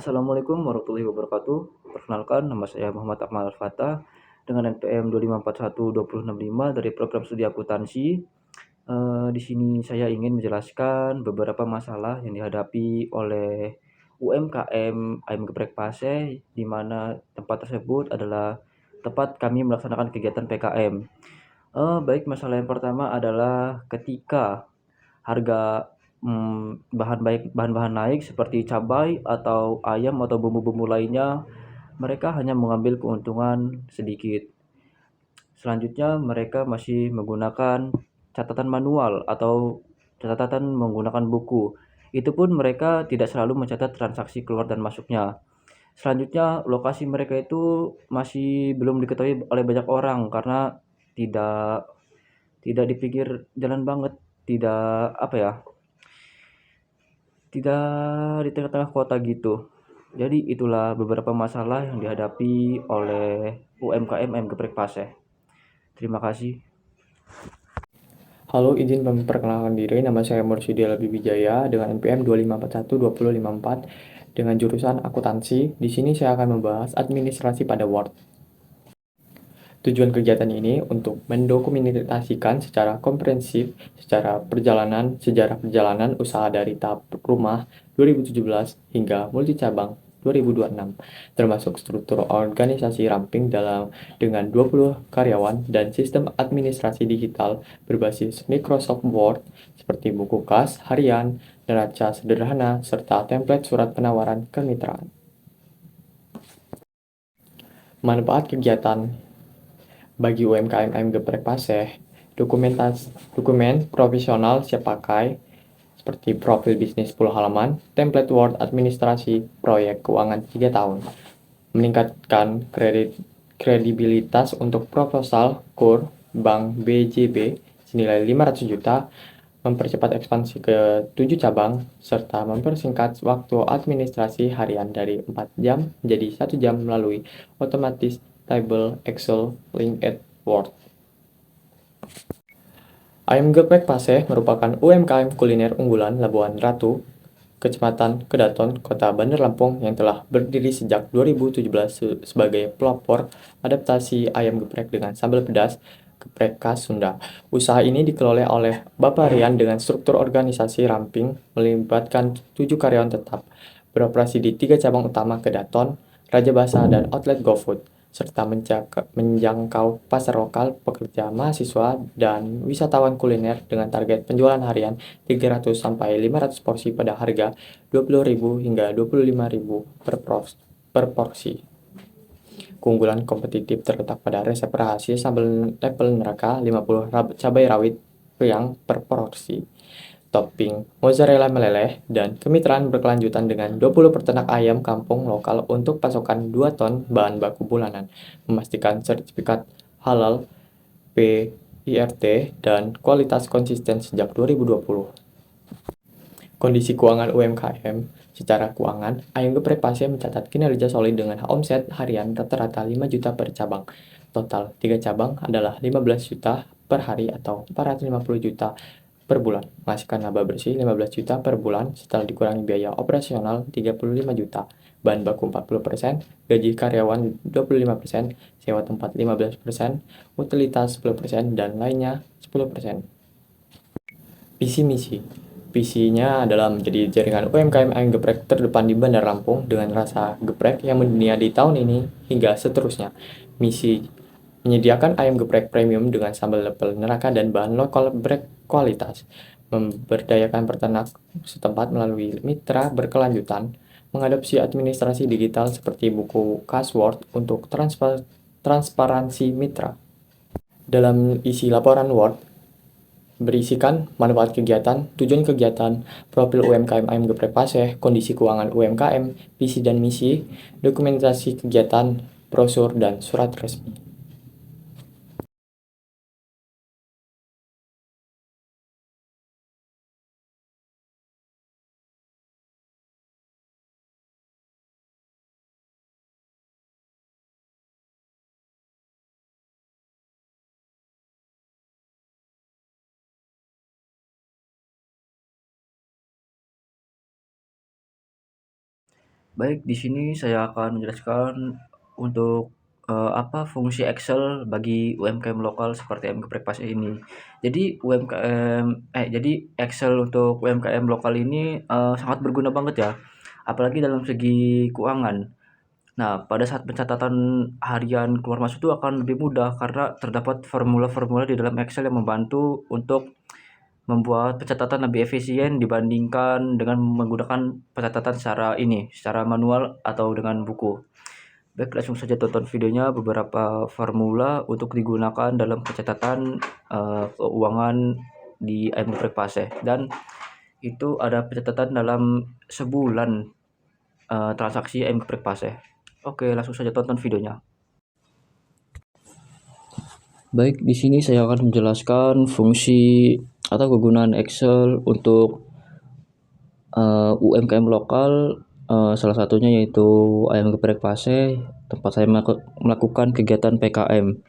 Assalamualaikum warahmatullahi wabarakatuh. Perkenalkan, nama saya Muhammad Akmal Al-Fatah dengan NPM 2541265 dari program studi akuntansi. Di sini saya ingin menjelaskan beberapa masalah yang dihadapi oleh UMKM Ayam Geprek Paseh, di mana tempat tersebut adalah tempat kami melaksanakan kegiatan PKM. Baik, masalah yang pertama adalah ketika harga, bahan-bahan naik seperti cabai atau ayam atau bumbu-bumbu lainnya, mereka hanya mengambil keuntungan sedikit. Selanjutnya mereka masih menggunakan catatan manual atau catatan menggunakan buku. Itu pun mereka tidak selalu mencatat transaksi keluar dan masuknya. Selanjutnya lokasi mereka itu masih belum diketahui oleh banyak orang karena tidak tidak di pinggir jalan banget, tidak apa ya, tidak di tengah-tengah kota gitu. Jadi itulah beberapa masalah yang dihadapi oleh UMKM ayam geprek Paseh. Terima kasih. Halo, izin memperkenalkan diri. Nama saya Mursyidi Wijaya dengan NPM 2541254 dengan jurusan akuntansi. Di sini saya akan membahas administrasi pada Word. Tujuan kegiatan ini untuk mendokumentasikan secara komprehensif sejarah perjalanan usaha dari tahap rumah 2017 hingga multi cabang 2026, termasuk struktur organisasi ramping dengan 20 karyawan dan sistem administrasi digital berbasis Microsoft Word seperti buku kas harian, neraca sederhana, serta template surat penawaran kemitraan. Manfaat kegiatan bagi UMKM ayam geprek Paseh, dokumen profesional siap pakai seperti profil bisnis 10 halaman, template Word administrasi proyek keuangan 3 tahun, meningkatkan kredibilitas untuk proposal KUR Bank BJB senilai 500 juta, mempercepat ekspansi ke 7 cabang, serta mempersingkat waktu administrasi harian dari 4 jam menjadi 1 jam melalui otomatis table Excel linked Word. Ayam geprek Paseh merupakan UMKM kuliner unggulan Labuan Ratu, Kecamatan Kedaton, Kota Bandar Lampung yang telah berdiri sejak 2017 sebagai pelopor adaptasi ayam geprek dengan sambal pedas geprek khas Sunda. Usaha ini dikelola oleh Bapak Rian dengan struktur organisasi ramping melibatkan 7 karyawan tetap, beroperasi di 3 cabang utama Kedaton, Raja Basa, dan outlet GoFood, serta menjangkau pasar lokal, pekerja, mahasiswa, dan wisatawan kuliner dengan target penjualan harian 300 sampai 500 porsi pada harga 20.000 hingga 25.000 per porsi. Keunggulan kompetitif terletak pada resep rahasia sambal level neraka 50 cabai rawit yang per porsi, topping mozzarella meleleh, dan kemitraan berkelanjutan dengan 20 peternak ayam kampung lokal untuk pasokan 2 ton bahan baku bulanan, memastikan sertifikat halal, PIRT, dan kualitas konsisten sejak 2020. Kondisi keuangan UMKM. Secara keuangan, Ayam Geprek Pasir mencatat kinerja solid dengan omset harian rata-rata 5 juta per cabang. Total 3 cabang adalah 15 juta per hari atau 450 juta per bulan, menghasilkan laba bersih 15 juta per bulan setelah dikurangi biaya operasional 35 juta, bahan baku 40%, gaji karyawan 25%, sewa tempat 15%, utilitas 10%, dan lainnya 10%. Visi misi. Visinya adalah menjadi jaringan UMKM ayam geprek terdepan di Bandar Lampung dengan rasa geprek yang mendunia di tahun ini hingga seterusnya. Misi menyediakan ayam geprek premium dengan sambal level neraka dan bahan lokal berkualitas, memberdayakan peternak setempat melalui mitra berkelanjutan, mengadopsi administrasi digital seperti buku kas Word untuk transparansi mitra. Dalam isi laporan Word, berisikan manfaat kegiatan, tujuan kegiatan, profil UMKM ayam geprek Paseh, kondisi keuangan UMKM, visi dan misi, dokumentasi kegiatan, brosur, dan surat resmi. Baik, di sini saya akan menjelaskan untuk apa fungsi Excel bagi UMKM lokal seperti MG Prepas ini. Jadi Excel untuk UMKM lokal ini sangat berguna banget ya, apalagi dalam segi keuangan. Nah, pada saat pencatatan harian keluar masuk itu akan lebih mudah karena terdapat formula-formula di dalam Excel yang membantu untuk membuat pencatatan lebih efisien dibandingkan dengan menggunakan pencatatan secara manual atau dengan buku. Baik, langsung saja tonton videonya beberapa formula untuk digunakan dalam pencatatan keuangan di IMF Pase, dan itu ada pencatatan dalam sebulan transaksi IMF Pase. Oke, langsung saja tonton videonya. Baik, di sini saya akan menjelaskan fungsi atau kegunaan Excel untuk UMKM lokal, salah satunya yaitu Ayam Geprek Pase, tempat saya melakukan kegiatan PKM.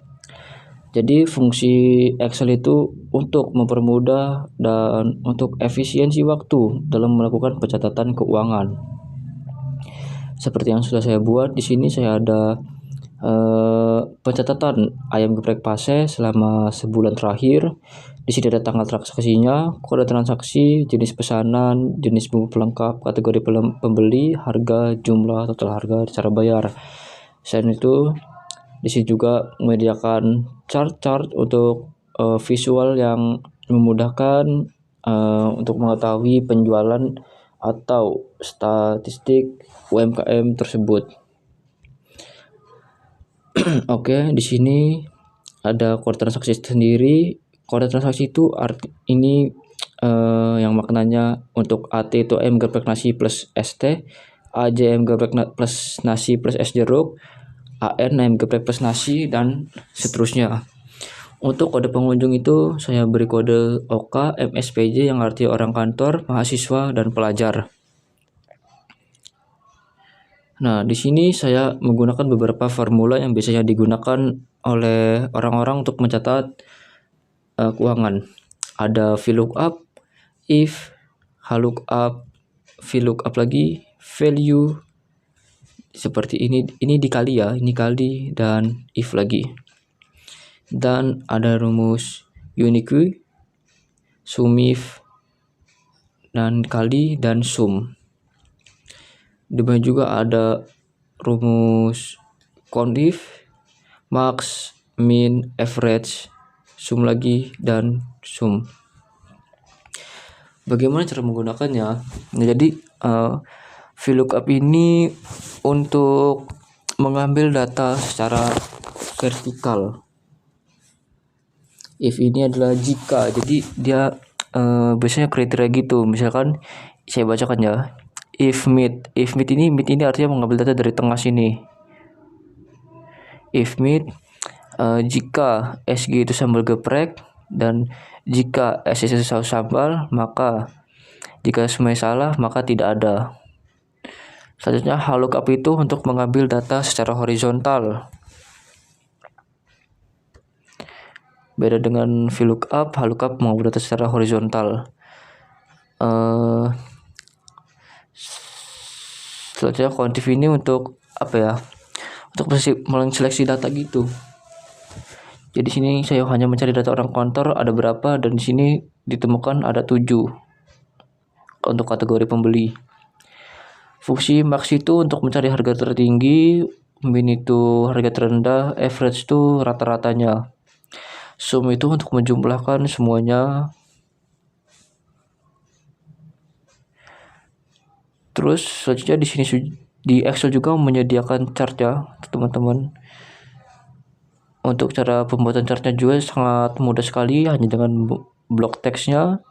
Jadi fungsi Excel itu untuk mempermudah dan untuk efisiensi waktu dalam melakukan pencatatan keuangan. Seperti yang sudah saya buat di sini, saya ada pencatatan ayam geprek Pase selama sebulan terakhir. Di sini ada tanggal transaksinya, kode transaksi, jenis pesanan, jenis bumbu pelengkap, kategori pembeli, harga, jumlah, total harga, cara bayar. Selain itu, di sini juga menyediakan chart-chart untuk visual yang memudahkan untuk mengetahui penjualan atau statistik UMKM tersebut. Oke, di sini ada kode transaksi sendiri. Kode transaksi itu ini yang maknanya untuk AT itu M geprek nasi plus ST, AJM geprek plus nasi plus es jeruk, AN M geprek plus nasi, dan seterusnya. Untuk kode pengunjung itu saya beri kode OK MSPJ yang arti orang kantor, mahasiswa, dan pelajar. Nah, di sini saya menggunakan beberapa formula yang biasanya digunakan oleh orang-orang untuk mencatat keuangan. Ada VLOOKUP, if, HLOOKUP, VLOOKUP lagi, value, seperti ini dikali ya, ini kali, dan if lagi. Dan ada rumus unique, SUMIF, dan kali, dan sum. Demikian juga ada rumus CONDIF, max, min, average, sum lagi, dan sum. Bagaimana cara menggunakannya? Nah, jadi VLOOKUP ini untuk mengambil data secara vertikal. If ini adalah jika, jadi dia biasanya kriteria gitu. Misalkan saya bacakan ya. If mid ini artinya mengambil data dari tengah sini. If mid, jika SG itu sambal geprek, dan jika SS itu saus sambal, maka jika semuanya salah maka tidak ada. Selanjutnya HLOOKUP itu untuk mengambil data secara horizontal. Beda dengan VLOOKUP, HLOOKUP mengambil data secara horizontal. Selanjutnya quantif ini untuk apa ya? Untuk menseleksi data gitu. Jadi sini saya hanya mencari data orang kantor ada berapa, dan di sini ditemukan ada 7 untuk kategori pembeli. Fungsi max itu untuk mencari harga tertinggi, min itu harga terendah, average itu rata-ratanya. Sum itu untuk menjumlahkan semuanya. Terus selanjutnya di sini di Excel juga menyediakan chart ya, teman-teman. Untuk cara pembuatan chartnya juga sangat mudah sekali, hanya dengan blok teksnya,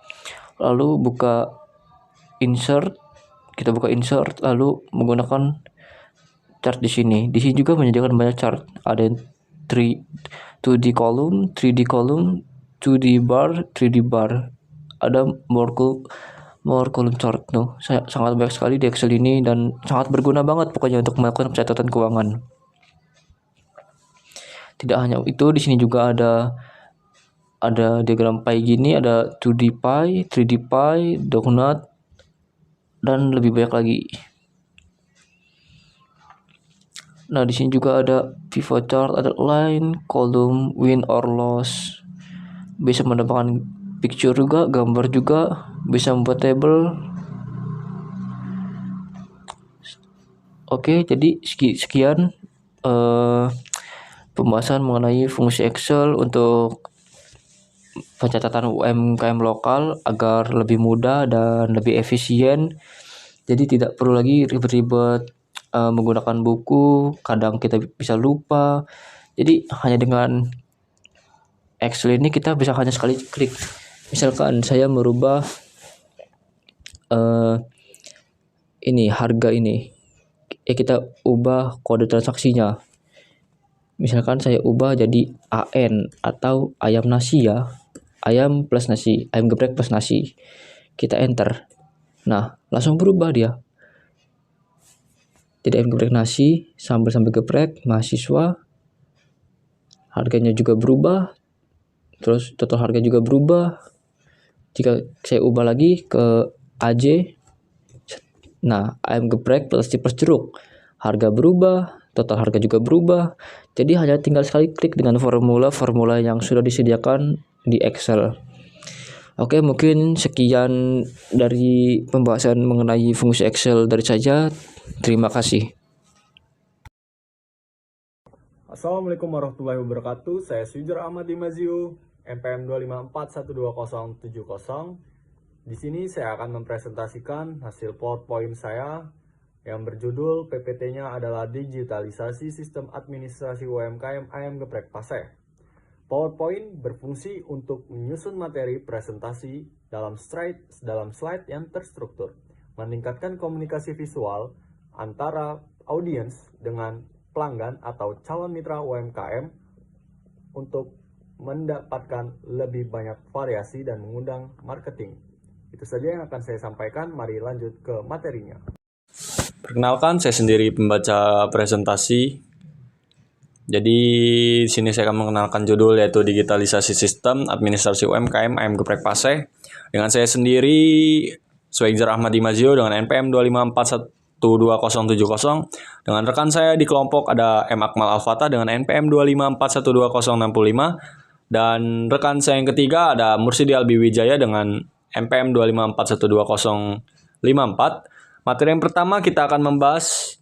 lalu kita buka insert, lalu menggunakan chart di sini. Di sini juga menyediakan banyak chart. Ada 2D column, 3D column, 2D bar, 3D bar. Ada more column chart tuh. Sangat banyak sekali di Excel ini dan sangat berguna banget pokoknya untuk melakukan pencatatan keuangan. Tidak hanya itu, di sini juga ada diagram pie gini, ada 2D pie, 3D pie, donut, dan lebih banyak lagi. Nah, di sini juga ada pivot chart, ada line, column, win or loss. Bisa menambahkan picture juga, gambar juga, bisa membuat table. Oke, jadi sekian pembahasan mengenai fungsi Excel untuk pencatatan UMKM lokal agar lebih mudah dan lebih efisien. Jadi tidak perlu lagi ribet-ribet menggunakan buku, kadang kita bisa lupa. Jadi hanya dengan Excel ini kita bisa hanya sekali klik. Misalkan saya merubah ini harga ini, kita ubah kode transaksinya. Misalkan saya ubah jadi AN atau ayam nasi ya, ayam plus nasi, ayam geprek plus nasi. Kita enter. Nah, langsung berubah dia. Jadi ayam geprek nasi, sambal geprek, mahasiswa. Harganya juga berubah. Terus total harga juga berubah. Jika saya ubah lagi ke AJ, nah ayam geprek plus jeruk, harga berubah, total harga juga berubah. Jadi hanya tinggal sekali klik dengan formula-formula yang sudah disediakan di Excel. Oke, mungkin sekian dari pembahasan mengenai fungsi Excel dari saya. Terima kasih. Assalamualaikum warahmatullahi wabarakatuh. Saya Sujar Ahmad Dimaziu, NPM 2541270. Di sini saya akan mempresentasikan hasil PowerPoint saya yang berjudul PPT-nya adalah Digitalisasi Sistem Administrasi UMKM Ayam Geprek Paseh. PowerPoint berfungsi untuk menyusun materi presentasi dalam slide yang terstruktur, meningkatkan komunikasi visual antara audiens dengan pelanggan atau calon mitra UMKM untuk mendapatkan lebih banyak variasi dan mengundang marketing. Itu saja yang akan saya sampaikan. Mari lanjut ke materinya. Perkenalkan, saya sendiri pembaca presentasi. Jadi di sini saya akan mengenalkan judul yaitu Digitalisasi Sistem Administrasi UMKM Ayam Geprek Paseh. Dengan saya sendiri, Sujar Ahmad Dimaziu dengan NPM 2541270. Dengan rekan saya di kelompok ada M. Akmal Alfata dengan NPM 2541265. Dan rekan saya yang ketiga ada Mursidi Albi Wijaya dengan NPM 2541254. Materi yang pertama kita akan membahas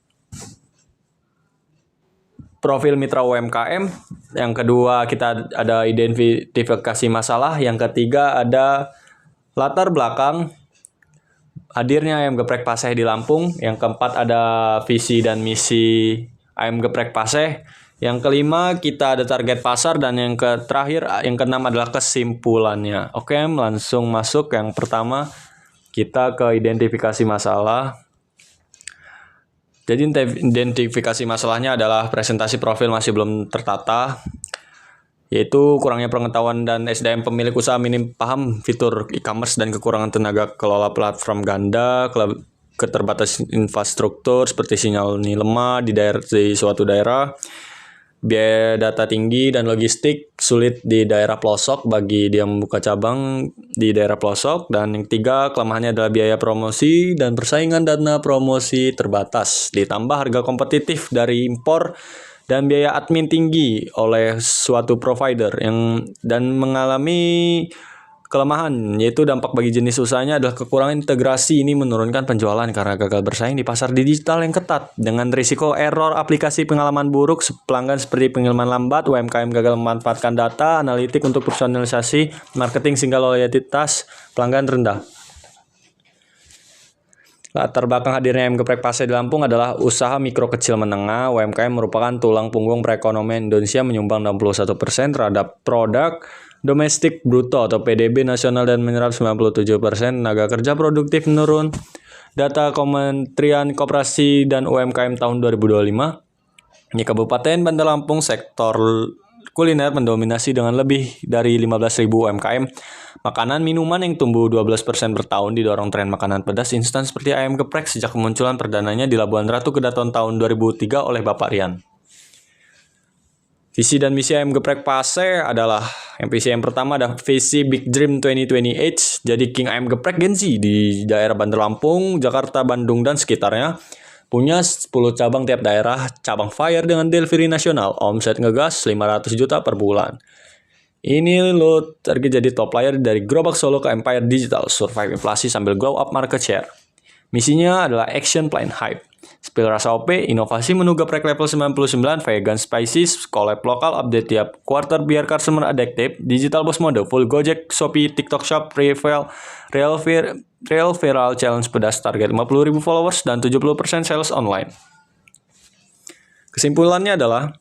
profil mitra UMKM. Yang kedua kita ada identifikasi masalah. Yang ketiga ada latar belakang hadirnya Ayam Geprek Paseh di Lampung. Yang keempat ada visi dan misi Ayam Geprek Paseh. Yang kelima kita ada target pasar, dan yang terakhir yang keenam adalah kesimpulannya. Oke, langsung masuk. Yang pertama kita ke identifikasi masalah. Jadi identifikasi masalahnya adalah presentasi profil masih belum tertata, yaitu kurangnya pengetahuan dan SDM pemilik usaha minim paham fitur e-commerce dan kekurangan tenaga kelola platform ganda, keterbatasan infrastruktur seperti sinyal lemah di suatu daerah, biaya data tinggi dan logistik sulit di daerah pelosok bagi dia membuka cabang di daerah pelosok. Dan yang ketiga, kelemahannya adalah biaya promosi dan persaingan dana promosi terbatas, ditambah harga kompetitif dari impor dan biaya admin tinggi oleh suatu provider dan mengalami kelemahan, yaitu dampak bagi jenis usahanya adalah kekurangan integrasi. Ini menurunkan penjualan karena gagal bersaing di pasar digital yang ketat, dengan risiko error aplikasi, pengalaman buruk pelanggan seperti pengiriman lambat, UMKM gagal memanfaatkan data analitik untuk personalisasi marketing sehingga loyalitas pelanggan rendah. Latar belakang hadirnya Ayam Geprek Paseh di Lampung adalah usaha mikro kecil menengah. UMKM merupakan tulang punggung perekonomian Indonesia, menyumbang 61% terhadap produk domestik bruto atau PDB nasional dan menyerap 97%. Tenaga kerja produktif menurun. Data Kementerian Koperasi dan UMKM tahun 2025. Di Kabupaten Bandar Lampung, sektor kuliner mendominasi dengan lebih dari 15.000 UMKM. Makanan minuman yang tumbuh 12% per tahun didorong tren makanan pedas instan seperti ayam geprek sejak kemunculan perdananya di Labuan Ratu Kedaton tahun 2003 oleh Bapak Rian. Visi dan misi Ayam Geprek Paseh adalah, yang visi yang pertama ada visi Big Dream 2028, jadi King Ayam Geprek Gen Z di daerah Bandar Lampung, Jakarta, Bandung, dan sekitarnya. Punya 10 cabang tiap daerah, cabang Fire dengan delivery nasional, omset ngegas 500 juta per bulan. Ini lo target jadi top player dari Gerobak Solo ke Empire Digital, survive inflasi sambil grow up market share. Misinya adalah action plan hype. Spill rasa OP, inovasi menu geprek level 99, vegan spices, collab lokal update tiap quarter biar customer addictive, digital boss mode, full Gojek, Shopee, TikTok Shop, real viral challenge pedas target 50.000 followers dan 70% sales online. Kesimpulannya adalah,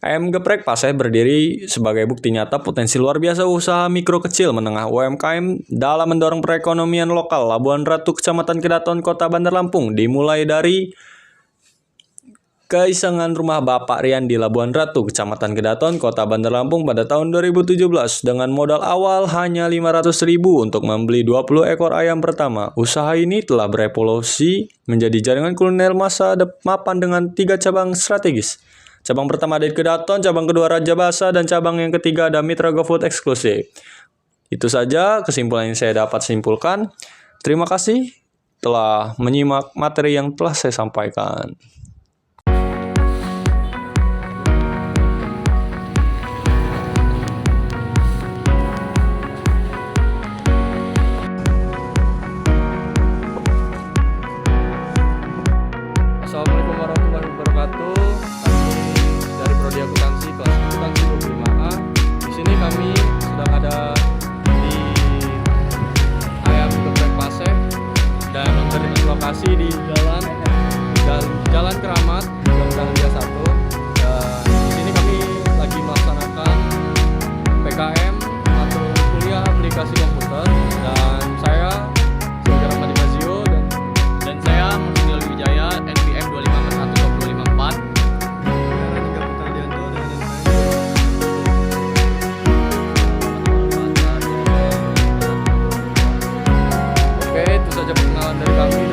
Ayam Geprek Paseh berdiri sebagai bukti nyata potensi luar biasa usaha mikro kecil menengah UMKM dalam mendorong perekonomian lokal Labuan Ratu, Kecamatan Kedaton, Kota Bandar Lampung, dimulai dari keisengan rumah Bapak Rian di Labuan Ratu, Kecamatan Kedaton, Kota Bandar Lampung pada tahun 2017 dengan modal awal hanya 500.000 untuk membeli 20 ekor ayam pertama. Usaha ini telah berevolusi menjadi jaringan kuliner masa mapan dengan 3 cabang strategis. Cabang pertama ada di Kedaton, cabang kedua Raja Basa, dan cabang yang ketiga ada Mitra GoFood eksklusif. Itu saja kesimpulan yang saya dapat simpulkan. Terima kasih telah menyimak materi yang telah saya sampaikan. Assalamualaikum warahmatullahi wabarakatuh. Kami dari Prodi Akuntansi kelas Akuntansi 25A. Di sini kami sedang ada di Ayam Geprek Paseh dan berlokasi di Jalan Keramat, Gang Dahlia 1. Dan di sini kami lagi melaksanakan PKM atau kuliah aplikasi komputer, dan saya Sugeng Rahmadi Mazio dan saya Musnil Wijaya NPM 2541 254. Oke, itu saja perkenalan dari kami.